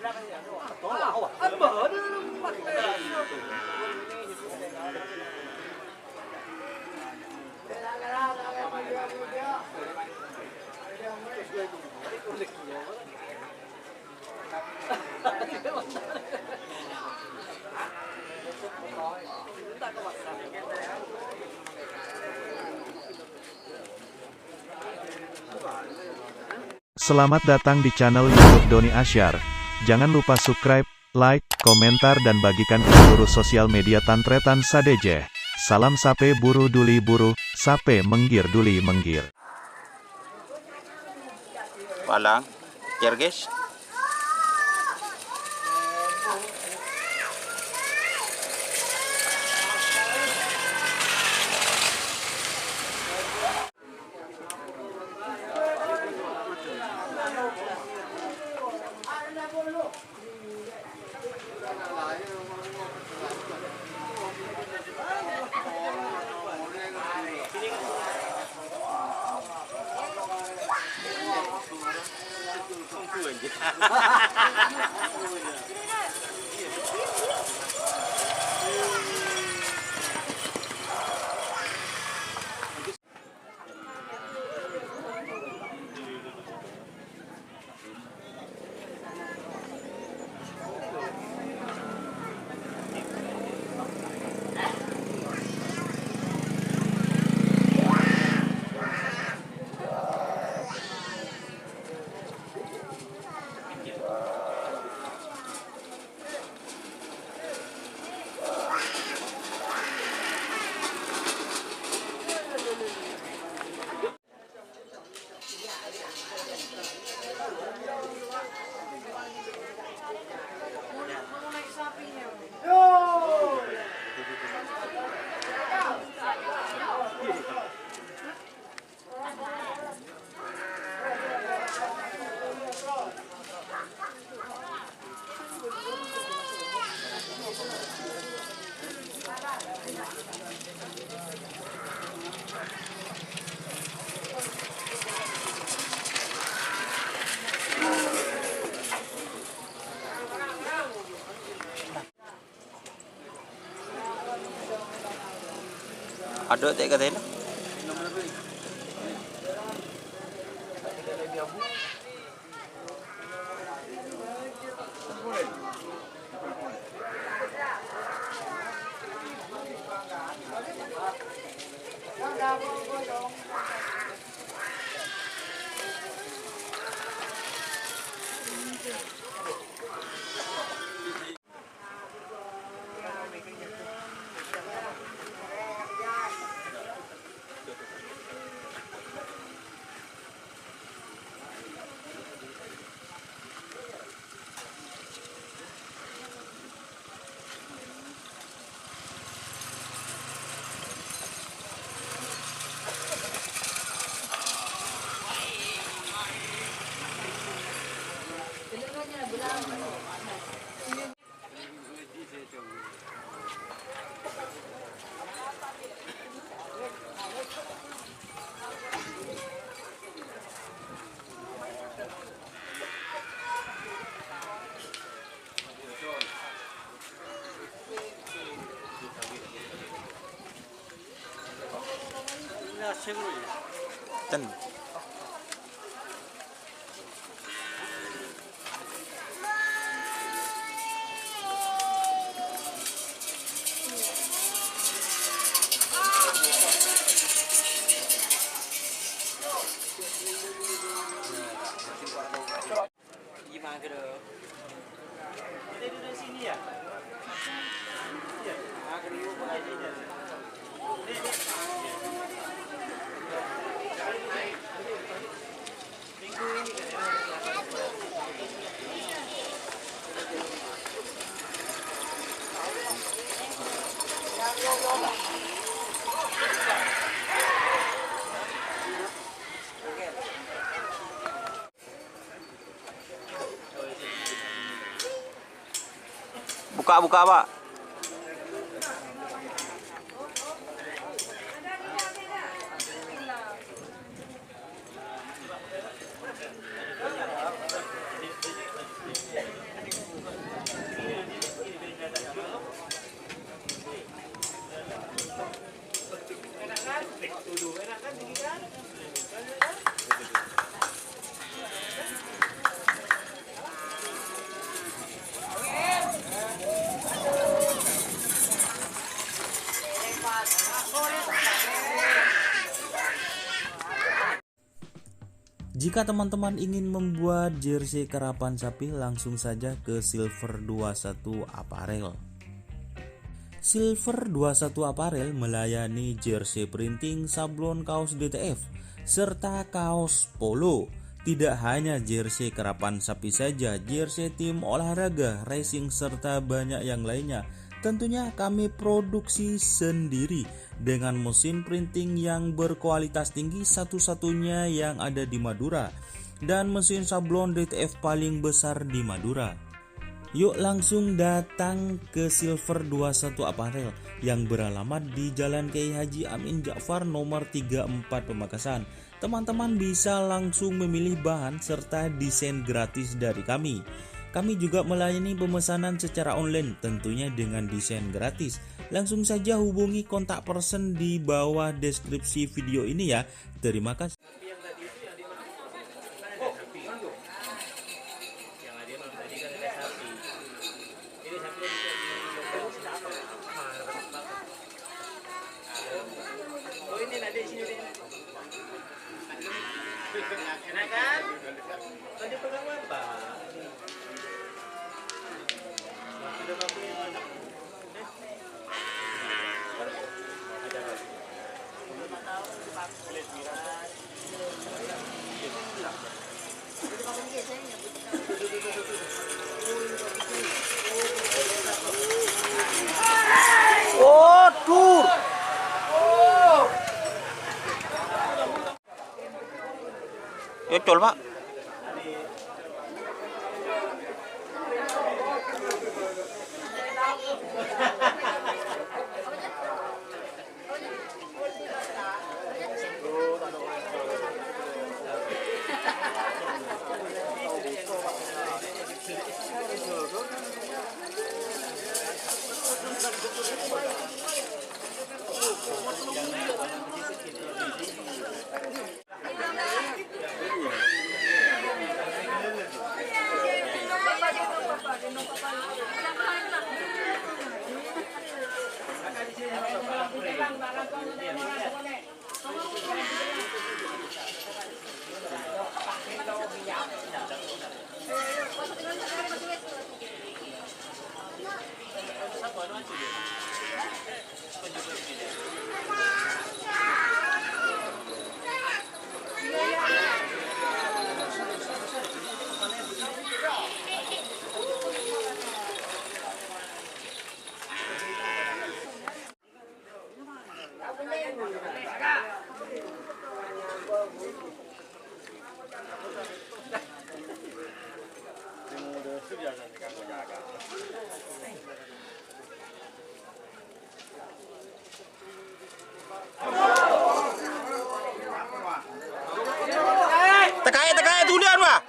Selamat datang di channel YouTube Doni Asyar. Jangan lupa subscribe, like, komentar dan bagikan ke seluruh sosial media Tantretan Sadejeh. Salam sape buru duli buru, sape menggir duli menggir. Walang, Kirgis. Ada tak kata ini? Ten. Gimana ke dong? Kita duduk sini ya? Iya. Aku di rumah aja. Minggu ini kan buka Pak. Jika teman-teman ingin membuat jersey karapan sapi, langsung saja ke Silver 21 Apparel. Silver 21 Apparel melayani jersey printing, sablon, kaos DTF, serta kaos polo. Tidak hanya jersey karapan sapi saja, jersey tim olahraga, racing, serta banyak yang lainnya. Tentunya kami produksi sendiri dengan mesin printing yang berkualitas tinggi, satu-satunya yang ada di Madura, dan mesin sablon DTF paling besar di Madura. Yuk langsung datang ke Silver 21 Apparel yang beralamat di Jalan Kiai Haji Amin Ja'far nomor 34 Pamekasan. Teman-teman bisa langsung memilih bahan serta desain gratis dari kami. Kami juga melayani pemesanan secara online, tentunya dengan desain gratis. Langsung saja hubungi kontak person di bawah deskripsi video ini ya. Terima kasih. Oh ini ada di sini deh. Enak kan? Tadi pegang apa? Sudah pakai mana? Ada lagi. Belum tahu pakai viral. Oh, tur. Ya, col, Pak. Tekai tulian, Pak.